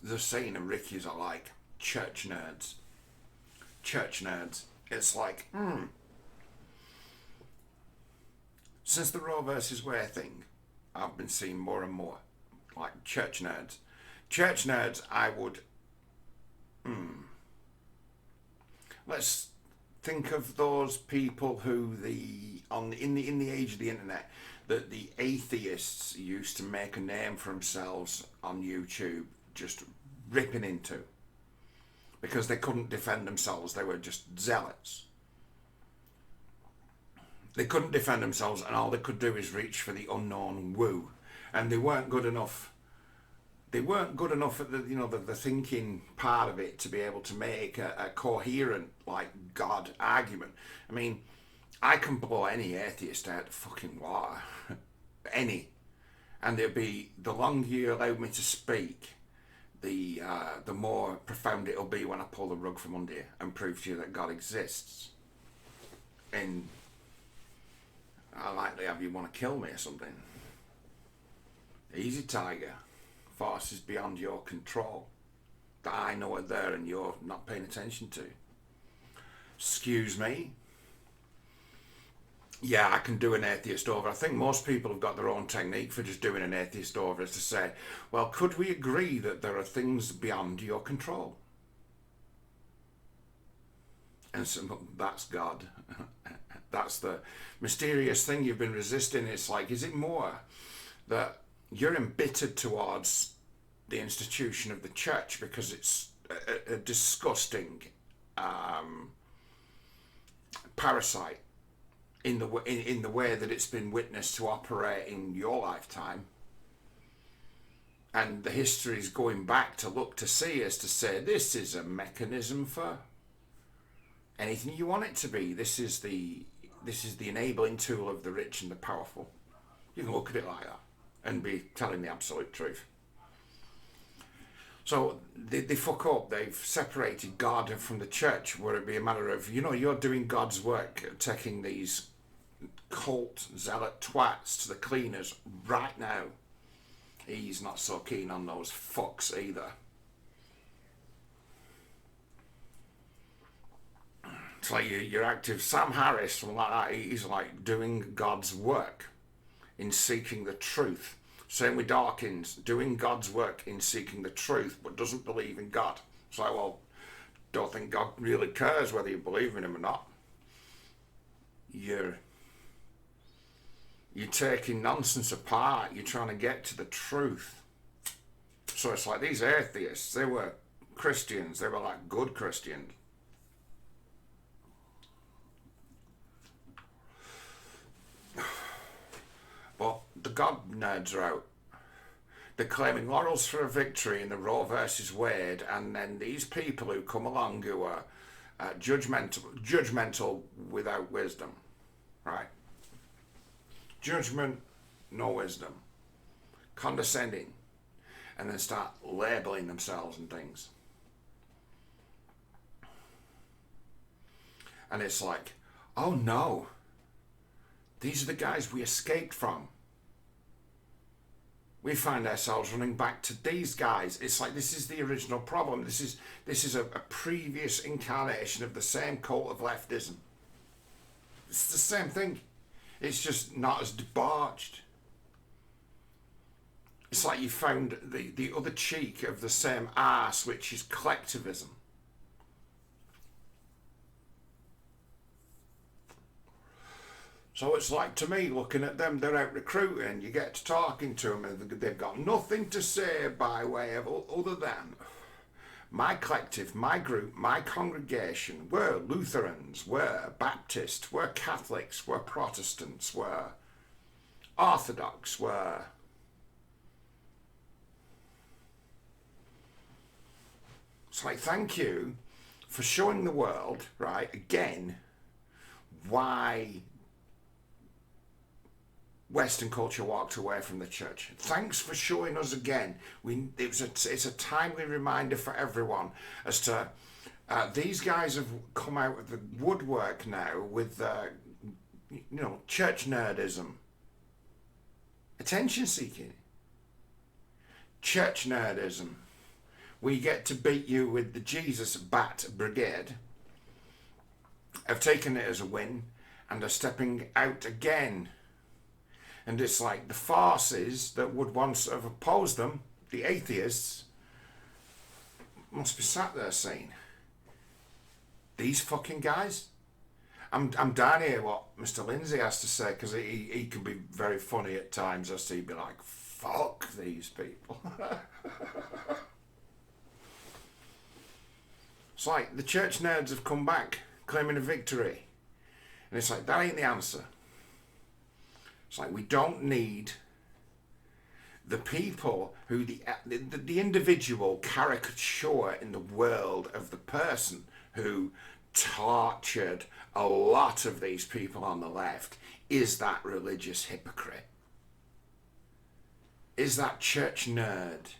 the saying of Ricky's are like church nerds. Church nerds. It's like, since the Roe versus Wade thing, I've been seeing more and more like church nerds. Church nerds, I would. Let's think of those people who in the age of the internet, that the atheists used to make a name for themselves on YouTube, just ripping into, because they couldn't defend themselves. They were just zealots. They couldn't defend themselves, and all they could do is reach for the unknown woo, and they weren't good enough. They weren't good enough at the thinking part of it to be able to make a coherent like God argument. I mean, I can blow any atheist out of fucking water, any, and it'll be, the longer you allow me to speak, the more profound it'll be when I pull the rug from under you and prove to you that God exists. And I likely have you want to kill me or something. Easy, tiger. Forces beyond your control that I know are there and you're not paying attention to. Excuse me. Yeah, I can do an atheist over. I think most people have got their own technique for just doing an atheist over, is to say, well, could we agree that there are things beyond your control? And so that's God. That's the mysterious thing you've been resisting. It's like, is it more that you're embittered towards the institution of the church because it's a disgusting parasite in the way that it's been witnessed to operate in your lifetime, and the history is going back to look to see as to say this is a mechanism for anything you want it to be. This is the enabling tool of the rich and the powerful. You can look at it like that and be telling the absolute truth. So they fuck up. They've separated God from the church, where it be a matter of, you're doing God's work, taking these cult zealot twats to the cleaners right now. He's not so keen on those fucks either. It's like your active Sam Harris, something like that. He's like doing God's work in seeking the truth. Same with Dawkins, doing God's work in seeking the truth, but doesn't believe in God. It's like, well, don't think God really cares whether you believe in him or not. You're taking nonsense apart. You're trying to get to the truth. So it's like these atheists, they were Christians. They were like good Christians. But the God nerds are out. They're claiming laurels for a victory in the Roe versus Wade, and then these people who come along who are judgmental without wisdom, right? Judgment, no wisdom. Condescending, and then start labeling themselves and things. And it's like, oh no, these are the guys we escaped from. We find ourselves running back to these guys. It's like, this is the original problem. This is a previous incarnation of the same cult of leftism. It's the same thing. It's just not as debauched. It's like you found the other cheek of the same arse, which is collectivism. So it's like, to me, looking at them, they're out recruiting, you get to talking to them, and they've got nothing to say by way of other than, my collective, my group, my congregation, we're Lutherans, we're Baptists, we're Catholics, we're Protestants, we're Orthodox, we're... It's like, thank you for showing the world, right, again, why Western culture walked away from the church. Thanks for showing us again. It's a timely reminder for everyone as to these guys have come out of the woodwork now with church nerdism, attention seeking, church nerdism, we get to beat you with the Jesus Bat Brigade, have taken it as a win and are stepping out again. And it's like the farces that would once have opposed them, the atheists, must be sat there saying, these fucking guys. I'm down here what Mr. Lindsay has to say, because he can be very funny at times as to he'd be like, fuck these people. It's like the church nerds have come back claiming a victory. And it's like, that ain't the answer. It's like, we don't need the people who the individual caricature in the world of the person who tortured a lot of these people on the left is that religious hypocrite, is that church nerd,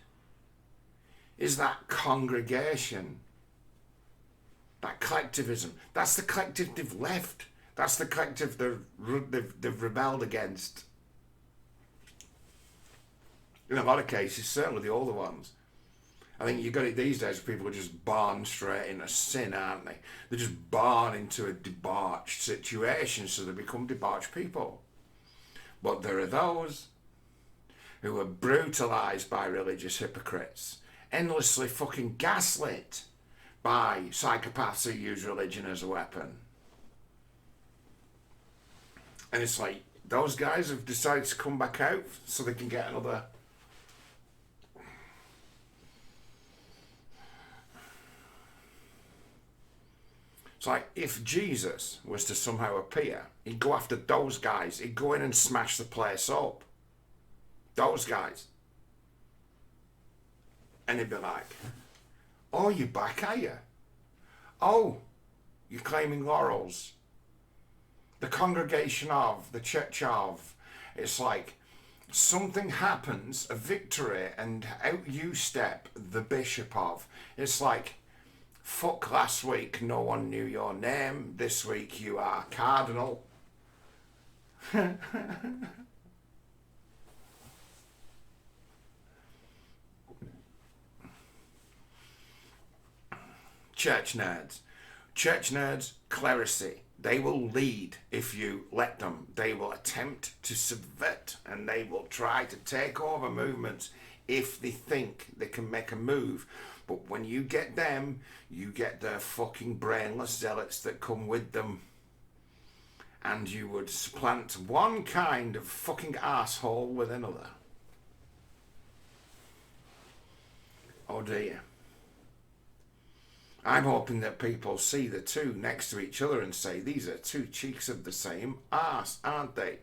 is that congregation, that collectivism. That's the collective left. That's the collective they've rebelled against. In a lot of cases, certainly the older ones. I think you've got it these days where people are just born straight into sin, aren't they? They're just born into a debauched situation, so they become debauched people. But there are those who are brutalised by religious hypocrites, endlessly fucking gaslit by psychopaths who use religion as a weapon. And it's like, those guys have decided to come back out so they can get another... It's like, if Jesus was to somehow appear, he'd go after those guys. He'd go in and smash the place up. Those guys. And he'd be like, oh, you're back, are you? Oh, you're claiming laurels. The congregation of, the church of. It's like, something happens, a victory, and out you step the bishop of. It's like, fuck last week, no one knew your name. This week you are cardinal. Church nerds. Church nerds, clerisy. They will lead if you let them. They will attempt to subvert, and they will try to take over movements if they think they can make a move. But when you get them, you get the fucking brainless zealots that come with them. And you would supplant one kind of fucking asshole with another. Oh dear. I'm hoping that people see the two next to each other and say, these are two cheeks of the same arse, aren't they?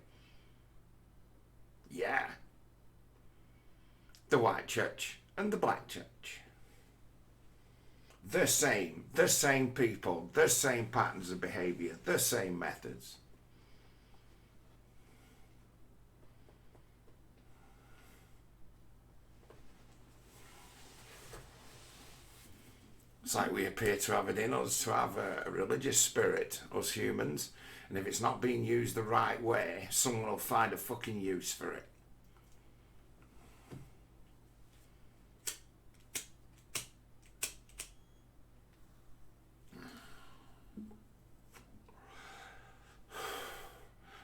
Yeah. The white church and the black church. The same people, the same patterns of behaviour, the same methods. It's like we appear to have it in us to have a religious spirit, us humans, and if it's not being used the right way, someone will find a fucking use for it.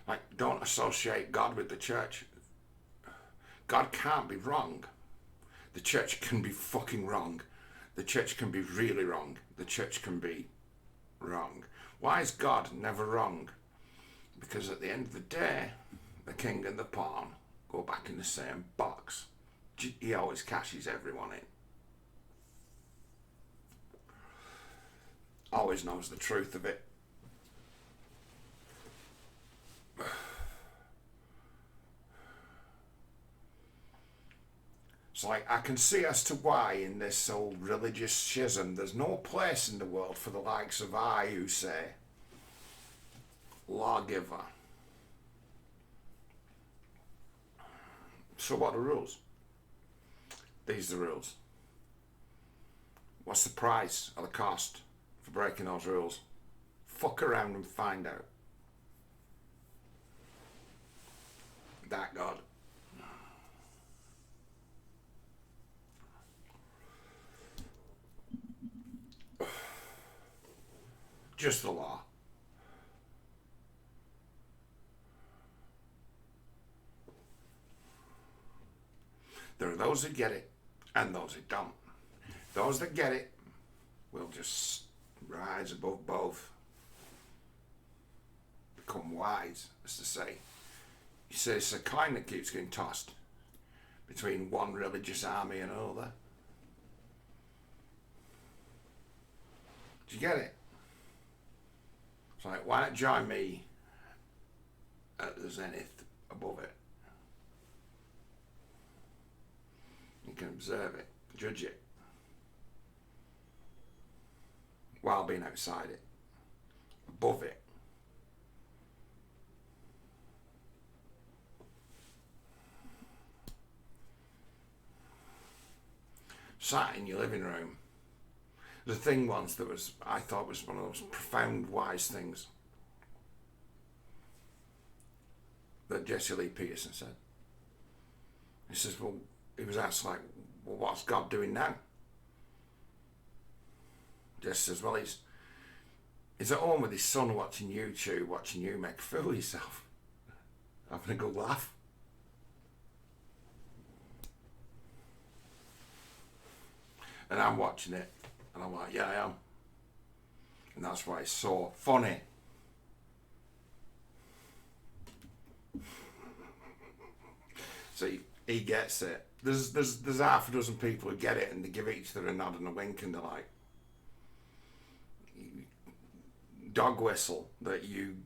Like, don't associate God with the church. God can't be wrong. The church can be fucking wrong. The church can be really wrong. The church can be wrong. Why is God never wrong? Because at the end of the day, the king and the pawn go back in the same box. He always cashes everyone in. Always knows the truth of it. It's like, I can see as to why in this old religious schism there's no place in the world for the likes of I who say, lawgiver. So what are the rules? These are the rules. What's the price or the cost for breaking those rules? Fuck around and find out. That God. just the law. There are those that get it and those that don't. Those that get it will just rise above both, become wise, as to say. You see, it's a coin that keeps getting tossed between one religious army and another. Do you get it? It's like, why not join me at the zenith above it? You can observe it, judge it, while being outside it, above it. Sat in your living room. The thing once that was, I thought was one of those profound wise things that Jesse Lee Peterson said. He says, well, he was asked, like, well, what's God doing now? Jesse says, well, he's at home with his son watching YouTube, watching you make a fool of yourself, having a good laugh. And I'm watching it, and I'm like, yeah, I am. And that's why it's so funny. So he gets it. There's half a dozen people who get it, and they give each other a nod and a wink, and they're like, dog whistle, that you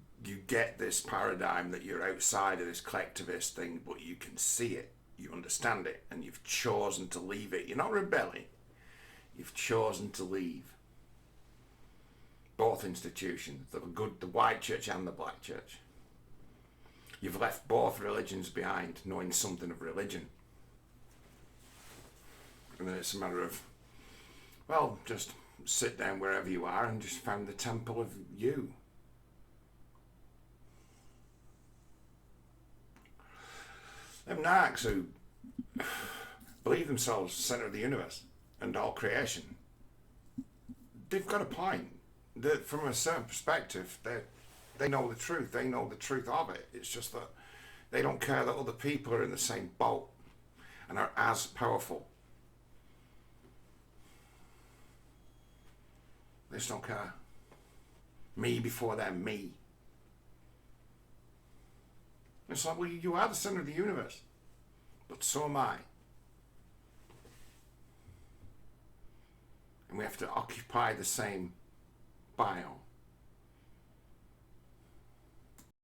get this paradigm that you're outside of this collectivist thing, but you can see it, you understand it, and you've chosen to leave it. You're not rebelling. You've chosen to leave both institutions, the white church and the black church. You've left both religions behind, knowing something of religion. And then it's a matter of, well, just sit down wherever you are and just found the temple of you. Them narcs who believe themselves the centre of the universe and all creation, they've got a point. From a certain perspective, they know the truth. They know the truth of it. It's just that they don't care that other people are in the same boat and are as powerful. They just don't care. Me before them, me. It's like, well, you are the centre of the universe, but so am I. And we have to occupy the same biome.